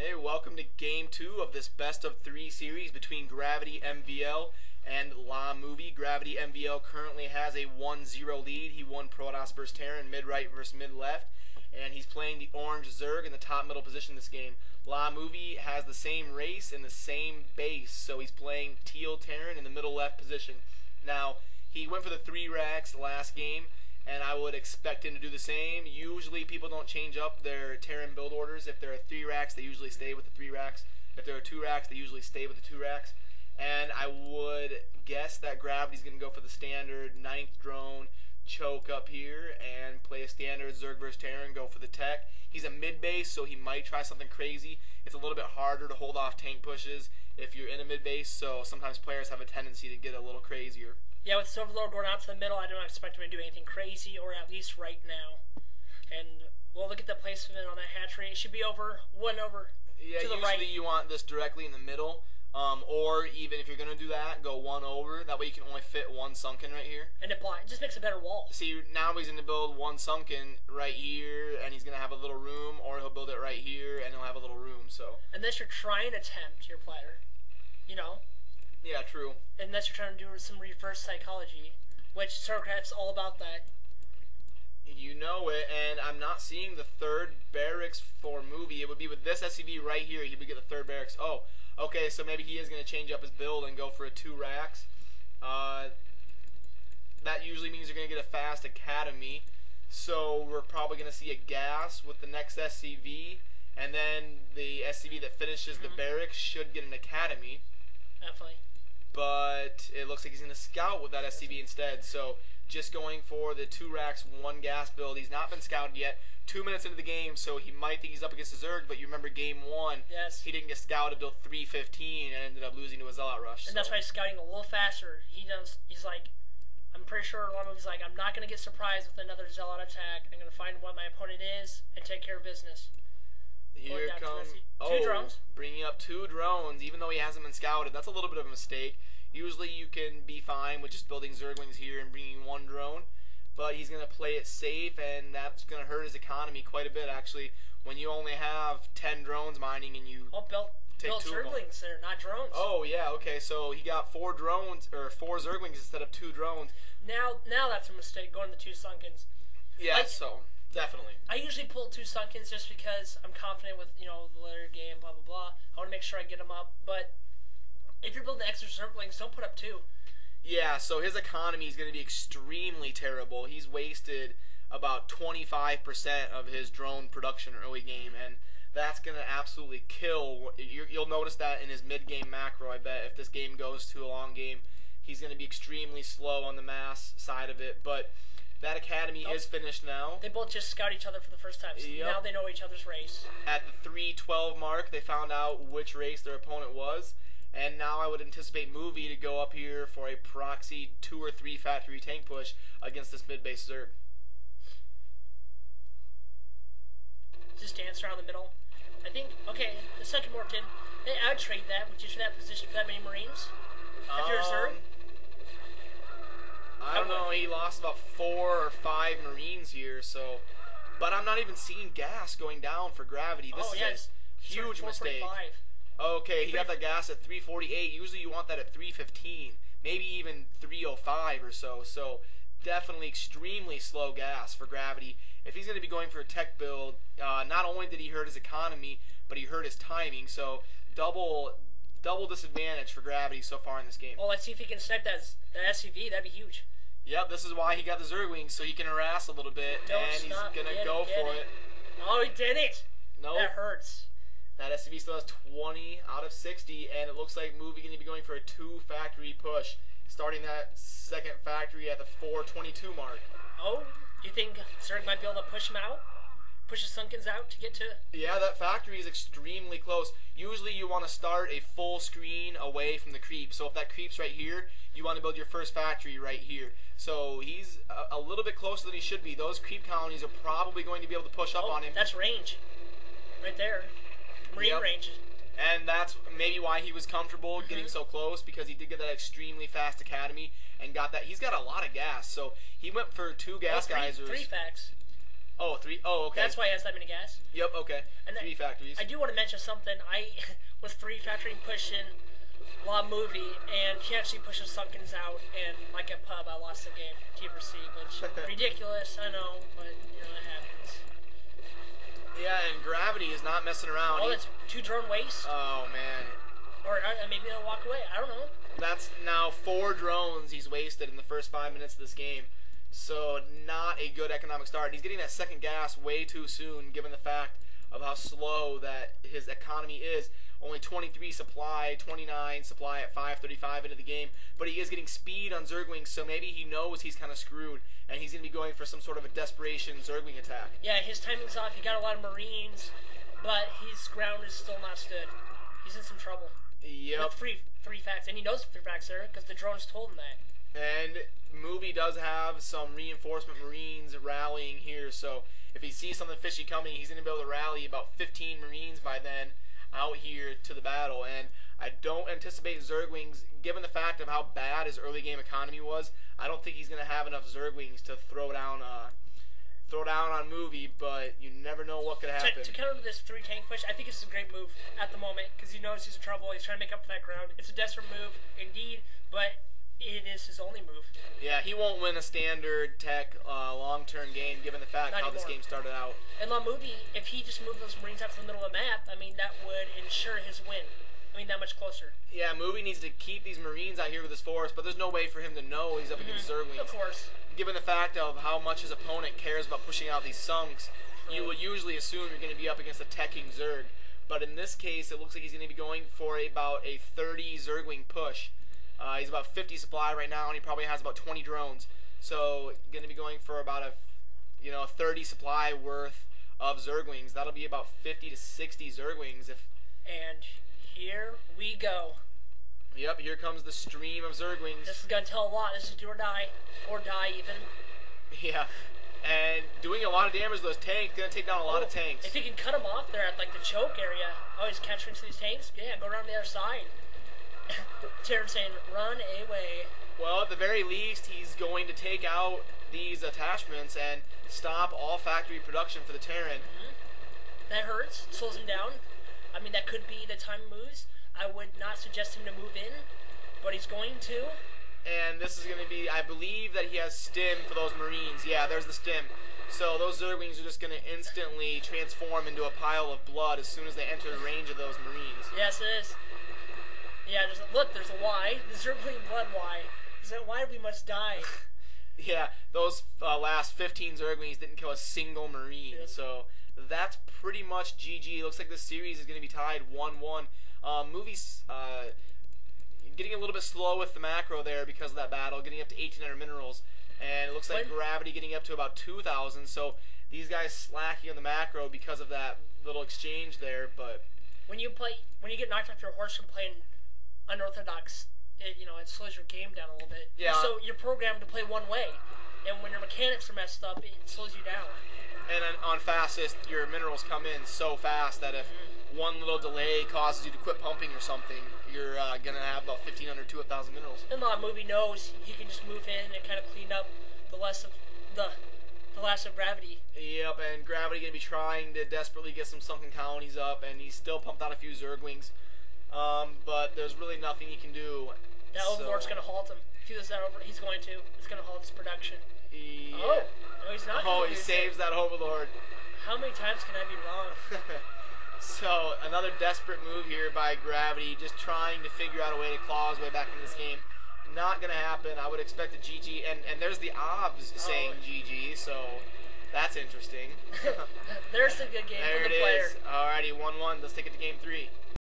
Hey, welcome to Game 2 of this best of 3 series between GrAviTy MvL and La.mOvie. GrAviTy MvL currently has a 1-0 lead. He won Protoss versus Terran, mid-right versus mid-left, and he's playing the orange Zerg in the top middle position this game. La.mOvie has the same race and the same base, so he's playing teal Terran in the middle left position. Now, he went for the 3 racks last game, and I would expect him to do the same. Usually people don't change up their Terran build orders. If there are 3 racks, they usually stay with the 3 racks. If there are 2 racks, they usually stay with the 2 racks. And I would guess that GrAviTy's going to go for the standard 9th drone, choke up here, and play a standard Zerg versus Terran, go for the tech. He's a mid-base, so he might try something crazy. It's a little bit harder to hold off tank pushes if you're in a mid-base, so sometimes players have a tendency to get a little crazier. Yeah, with Silverlord going out to the middle, I don't expect him to do anything crazy, or at least right now. And we'll look at the placement on that hatchery. It should be one over to the right. Usually you want this directly in the middle, or even if you're going to do that, go 1 over. That way you can only fit 1 sunken right here. And it just makes a better wall. See, now he's going to build 1 sunken right here, and he's going to have a little room, or he'll build it right here, and he'll have a little room. So unless you're trying to tempt your platter, you know. Yeah, true. Unless you're trying to do some reverse psychology, which StarCraft's all about that. You know it, and I'm not seeing the 3rd barracks for movie. It would be with this SCV right here, he would get the 3rd barracks. Oh, okay, so maybe he is going to change up his build and go for a 2 racks. That usually means you're going to get a fast academy. So we're probably going to see a gas with the next SCV, and then the SCV that finishes the barracks should get an academy. Definitely. But it looks like he's going to scout with that SCV instead. So just going for the 2 racks, 1 gas build. He's not been scouted yet. 2 minutes into the game, so he might think he's up against a Zerg. But you remember game 1, yes, he didn't get scouted until 3:15 and ended up losing to a Zealot rush. And that's why he's scouting a little faster. He's like, I'm pretty sure La.mOvie's like, I'm not going to get surprised with another Zealot attack. I'm going to find what my opponent is and take care of business. Here comes 2 drones. Bringing up 2 drones, even though he hasn't been scouted. That's a little bit of a mistake. Usually you can be fine with just building Zerglings here and bringing 1 drone, but he's going to play it safe, and that's going to hurt his economy quite a bit, actually. When you only have 10 drones mining and you take 2 Zerglings there, not drones. Oh yeah, okay. So he got 4 drones or 4 Zerglings instead of 2 drones. Now that's a mistake going to 2 sunkens. Yeah, so definitely. I usually pull 2 sunkens just because I'm confident with, the later game, blah, blah, blah. I want to make sure I get them up. But if you're building extra Zerglings, don't put up 2. Yeah, so his economy is going to be extremely terrible. He's wasted about 25% of his drone production early game, and that's going to absolutely kill. You'll notice that in his mid-game macro, I bet. If this game goes to a long game, he's going to be extremely slow on the mass side of it. But that academy is finished now. They both just scout each other for the first time, so now they know each other's race. At the 3:12 mark, they found out which race their opponent was, and now I would anticipate Movie to go up here for a proxy 2 or 3 factory tank push against this mid-base Zerg. Just dance around the middle. I think, okay, the second worked in. Hey, I would trade that. Would you trade that position for that many Marines? If you're a Zerg? I don't know, he lost about 4 or 5 Marines here, so. But I'm not even seeing gas going down for GrAviTy. This is a huge mistake. Okay, he got the gas at 3:48. Usually you want that at 3:15, maybe even 3:05 or so. So definitely extremely slow gas for GrAviTy. If he's going to be going for a tech build, not only did he hurt his economy, but he hurt his timing. So double disadvantage for GrAviTy so far in this game. Well, let's see if he can snipe that SCV. That'd be huge. Yep, this is why he got the Zerglings, so he can harass a little bit, and he's going to go for it. Oh, he did it! Nope. That hurts. That SCV still has 20 out of 60, and it looks like Movie going to be going for a 2 factory push, starting that 2nd factory at the 4:22 mark. Oh, you think Zerg might be able to push him out? Push his Sunkens out to get to... Yeah, that factory is extremely close. Usually you want to start a full screen away from the creep. So if that creep's right here, you want to build your first factory right here. So he's a little bit closer than he should be. Those creep colonies are probably going to be able to push up on him. That's range. Right there. Marine range. And that's maybe why he was comfortable getting so close, because he did get that extremely fast academy and got that. He's got a lot of gas, so he went for 2 gas geysers. 3 facts. Oh, 3. Oh, okay. That's why he has that many gas. Yep, okay. And 3 factories. I do want to mention something. I was 3 factoring pushing La.MOvie, and he actually pushes Sunkins out, and like a pub, I lost the game, T/C, which ridiculous, I know, but it happens. Yeah, and GrAviTy is not messing around. Oh, that's 2 drone waste. Oh man. Or maybe he'll walk away. I don't know. That's now 4 drones he's wasted in the first 5 minutes of this game. So not a good economic start. He's getting that second gas way too soon, given the fact of how slow that his economy is. Only 23 supply, 29 supply at 5:35 into the game. But he is getting speed on Zerglings, so maybe he knows he's kind of screwed, and he's going to be going for some sort of a desperation Zergling attack. Yeah, his timing's off. He got a lot of Marines, but his ground is still not stood. He's in some trouble. Yep. With three facts, and he knows the 3 facts there because the drones told him that. And MvL does have some reinforcement Marines rallying here, so if he sees something fishy coming, he's going to be able to rally about 15 Marines by then out here to the battle. And I don't anticipate Zerglings, given the fact of how bad his early game economy was, I don't think he's going to have enough Zerglings to throw down on MvL, but you never know what could happen. To counter this 3 tank push, I think it's a great move at the moment because he knows he's in trouble. He's trying to make up for that ground. It's a desperate move, indeed, but it is his only move. Yeah, he won't win a standard tech long-term game, given the fact how this game started out. And La.MOvie, if he just moved those Marines out to the middle of the map, I mean, that would ensure his win. I mean, that much closer. Yeah, MvL needs to keep these Marines out here with his force, but there's no way for him to know he's up against Zerglings. Of course. Given the fact of how much his opponent cares about pushing out these Sunks, you would usually assume you're going to be up against a teching Zerg. But in this case, it looks like he's going to be going for about a 30 Zergling push. He's about 50 supply right now, and he probably has about 20 drones. So, going to be going for about a 30 supply worth of Zerglings. That'll be about 50 to 60 Zerglings. And here we go. Yep, here comes the stream of Zerglings. This is going to tell a lot. This is do or die even. Yeah, and doing a lot of damage to those tanks. Going to take down a lot of tanks. If he can cut them off there at like the choke area, he's catching into these tanks. Yeah, go around the other side. Terran saying, run away. Well, at the very least, he's going to take out these attachments and stop all factory production for the Terran. That hurts. Slows him down. I mean, that could be the time he moves. I would not suggest him to move in, but he's going to. And this is going to be, I believe that he has stim for those Marines. Yeah, there's the stim. So those Zerglings are just going to instantly transform into a pile of blood as soon as they enter the range of those Marines. Yes, it is. Yeah, look, there's a Y. The Zergling blood Y. Is that why we must die? Yeah, those last 15 Zerglings didn't kill a single Marine. Yep. So that's pretty much GG. Looks like this series is going to be tied 1-1. MvL's getting a little bit slow with the macro there because of that battle, getting up to 1,800 minerals. And it looks like GrAviTy getting up to about 2,000. So these guys slacking on the macro because of that little exchange there. But when you get knocked off your horse from playing unorthodox, it slows your game down a little bit. Yeah. So you're programmed to play one way, and when your mechanics are messed up, it slows you down. And on fastest, your minerals come in so fast that if one little delay causes you to quit pumping or something, you're gonna have about 1,500 to 1,000 minerals. And La.MOvie knows he can just move in and kind of clean up the last of GrAviTy. Yep, and GrAviTy gonna be trying to desperately get some sunken colonies up, and he's still pumped out a few Zerglings. But there's really nothing he can do. That Overlord's going to halt him. If he does that over, he's going to. It's going to halt his production. Yeah. Oh, no, he's not. Oh, he saves that Overlord. How many times can I be wrong? So, another desperate move here by GrAviTy, just trying to figure out a way to claw his way back into this game. Not going to happen. I would expect a GG. And there's the OBS saying GG, so that's interesting. There's a good game for the player. There it is. Alrighty, 1-1. Let's take it to game 3.